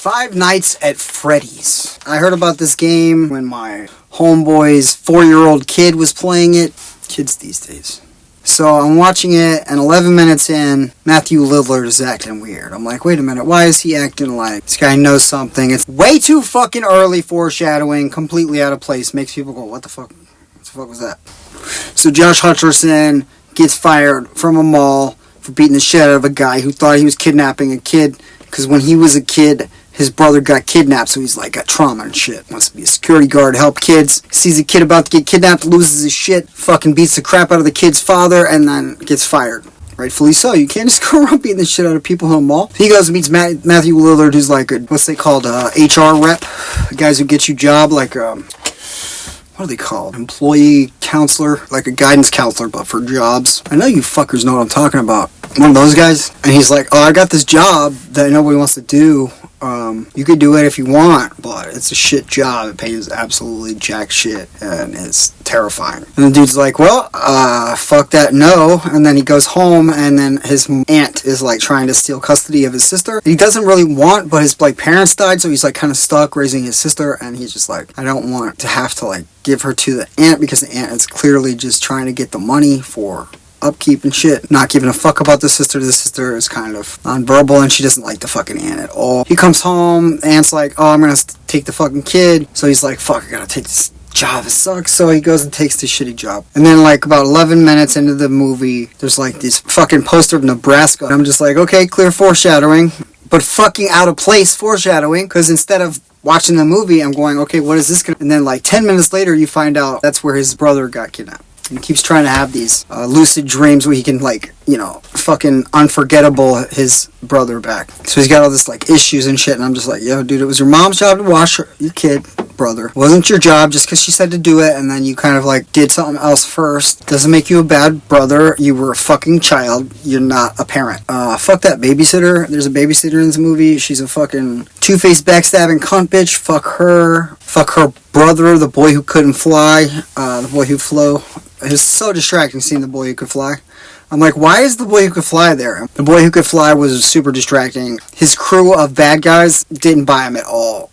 Five Nights at Freddy's. I heard about this game when my homeboy's 4-year-old kid was playing it. Kids these days. So I'm watching it, and 11 minutes in, Matthew Lillard is acting weird. I'm like, wait a minute, why is he acting like this guy knows something? It's way too fucking early, foreshadowing, completely out of place. Makes people go, what the fuck? What the fuck was that? So Josh Hutcherson gets fired from a mall for beating the shit out of a guy who thought he was kidnapping a kid, because when he was a kid, his brother got kidnapped, so he's like got trauma and shit. Wants to be a security guard, help kids. Sees a kid about to get kidnapped, loses his shit, fucking beats the crap out of the kid's father, and then gets fired. Rightfully so. You can't just go around beating the shit out of people in a mall. He goes and meets Matthew Lillard, who's like a, what's they called, HR rep. Guys who get you job, like, what are they called? Employee counselor, like a guidance counselor, but for jobs. I know you fuckers know what I'm talking about. One of those guys. And he's like, oh, I got this job that nobody wants to do. You could do it if you want, but it's a shit job. It pays absolutely jack shit, and it's terrifying. And the dude's like, well, fuck that, no. And then he goes home, and then his aunt is like trying to steal custody of his sister. He doesn't really want, but his like parents died, so he's like kind of stuck raising his sister, and he's just like, I don't want to have to like give her to the aunt, because the aunt is clearly just trying to get the money for upkeep and shit, not giving a fuck about the sister. The sister is kind of nonverbal, and she doesn't like the fucking aunt at all. He comes home, the aunt's like, oh, I'm gonna take the fucking kid. So he's like, fuck, I gotta take this job, it sucks. So he goes and takes this shitty job. And then like about 11 minutes into the movie, there's like this fucking poster of Nebraska. And I'm just like, okay, clear foreshadowing, but fucking out of place foreshadowing, because instead of watching the movie, I'm going, okay, what is this gonna... And then like 10 minutes later, you find out that's where his brother got kidnapped. And he keeps trying to have these lucid dreams where he can, like, you know, fucking unforgettable his brother back. So he's got all this, like, issues and shit. And I'm just like, yo, dude, it was your mom's job to wash your kid, brother. It wasn't your job just because she said to do it. And then you kind of, like, did something else first. Doesn't make you a bad brother. You were a fucking child. You're not a parent. Fuck that babysitter. There's a babysitter in this movie. She's a fucking two-faced backstabbing cunt bitch. Fuck her. Fuck her brother, the boy who couldn't fly. The boy who flew. It was so distracting seeing the boy who could fly. I'm like, why is the boy who could fly there? The boy who could fly was super distracting. His crew of bad guys didn't buy him at all.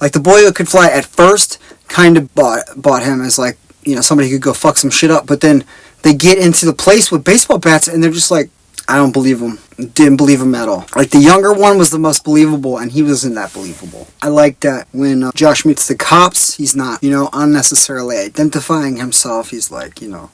Like, the boy who could fly at first kind of bought him as, like, you know, somebody who could go fuck some shit up. But then they get into the place with baseball bats, and they're just like, I don't believe him. Didn't believe him at all. Like, the younger one was the most believable, and he wasn't that believable. I like that when Josh meets the cops, he's not, you know, unnecessarily identifying himself. He's like, you know,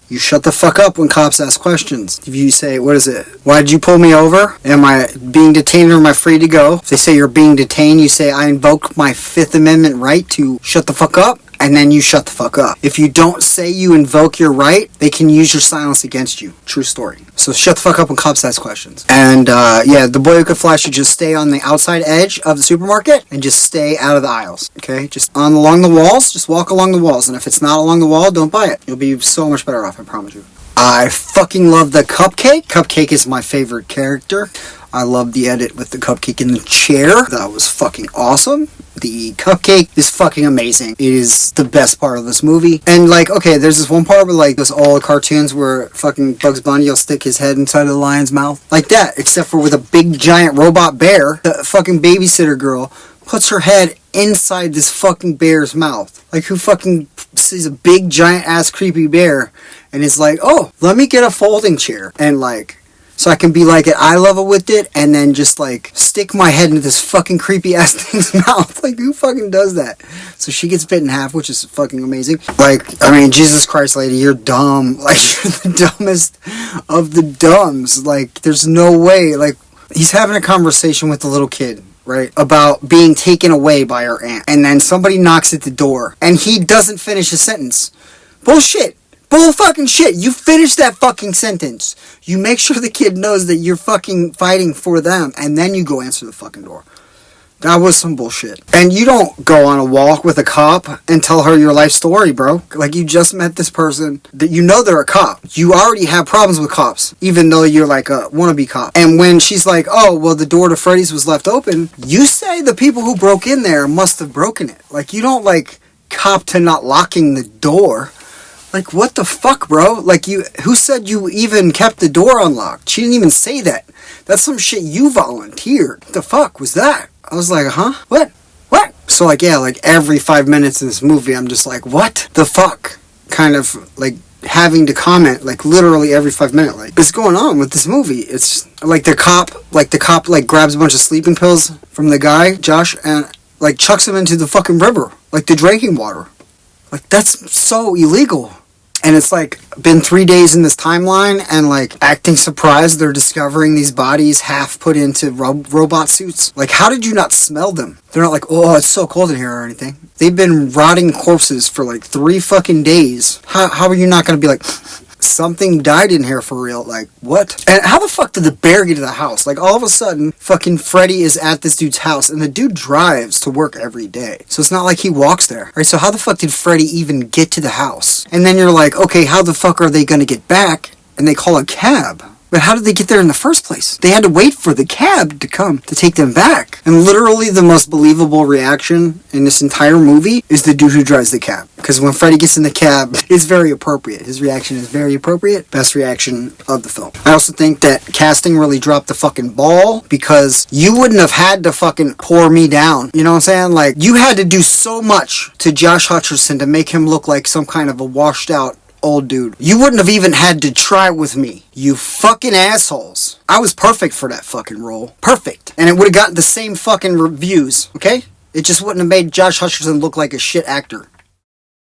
you shut the fuck up when cops ask questions. If you say, what is it? Why did you pull me over? Am I being detained or am I free to go? If they say you're being detained, you say, I invoke my Fifth Amendment right to shut the fuck up. And then you shut the fuck up. If you don't say you invoke your right, they can use your silence against you. True story. So shut the fuck up when cops ask questions. And yeah, the boy who could fly should just stay on the outside edge of the supermarket and just stay out of the aisles. Okay? Just along the walls. Just walk along the walls. And if it's not along the wall, don't buy it. You'll be so much better off, I promise you. I fucking love the Cupcake. Cupcake is my favorite character. I love the edit with the cupcake in the chair. That was fucking awesome. The cupcake is fucking amazing. It is the best part of this movie. And like, okay, there's this one part where like there's all the cartoons where fucking Bugs Bunny will stick his head inside of the lion's mouth. Like that, except for with a big giant robot bear. The fucking babysitter girl puts her head inside this fucking bear's mouth. Like, who fucking sees a big giant ass creepy bear and is like, oh, let me get a folding chair. And like, so I can be like at eye level with it and then just like stick my head into this fucking creepy ass thing's mouth. Like, who fucking does that? So she gets bit in half, which is fucking amazing. Like, I mean, Jesus Christ, lady, you're dumb. Like, you're the dumbest of the dumbs. Like, there's no way. Like, he's having a conversation with the little kid, right, about being taken away by her aunt. And then somebody knocks at the door and he doesn't finish his sentence. Bullshit. Bull fucking shit. You finish that fucking sentence. You make sure the kid knows that you're fucking fighting for them, and then you go answer the fucking door. That was some bullshit. And you don't go on a walk with a cop and tell her your life story, bro. Like, you just met this person that you know they're a cop. You already have problems with cops, even though you're like a wannabe cop. And when she's like, oh, well, the door to Freddy's was left open, you say the people who broke in there must have broken it. Like, you don't, like, cop to not locking the door. Like, what the fuck, bro? Like, who said you even kept the door unlocked? She didn't even say that. That's some shit you volunteered. What the fuck was that? I was like, huh? What? What? So like, yeah, like every 5 minutes in this movie, I'm just like, what the fuck? Kind of like having to comment like literally every 5 minutes, like, what's going on with this movie? It's like the cop like grabs a bunch of sleeping pills from the guy, Josh, and like chucks him into the fucking river, like the drinking water. Like, that's so illegal. And it's like been 3 days in this timeline, and like acting surprised they're discovering these bodies half put into robot suits. Like, how did you not smell them? They're not like, oh, it's so cold in here or anything. They've been rotting corpses for like 3 fucking days. How are you not going to be like, something died in here for real? Like, what? And how the fuck did the bear get to the house? Like, all of a sudden, fucking Freddy is at this dude's house, and the dude drives to work every day. So it's not like he walks there. Right? So how the fuck did Freddy even get to the house? And then you're like, okay, how the fuck are they gonna get back? And they call a cab. But how did they get there in the first place? They had to wait for the cab to come to take them back. And literally the most believable reaction in this entire movie is the dude who drives the cab. Because when Freddy gets in the cab, it's very appropriate. His reaction is very appropriate. Best reaction of the film. I also think that casting really dropped the fucking ball, because you wouldn't have had to fucking pour me down. You know what I'm saying? Like, you had to do so much to Josh Hutcherson to make him look like some kind of a washed out old dude. You wouldn't have even had to try with me, you fucking assholes. I was perfect for that fucking role. Perfect. And it would have gotten the same fucking reviews, okay? It just wouldn't have made Josh Hutcherson look like a shit actor.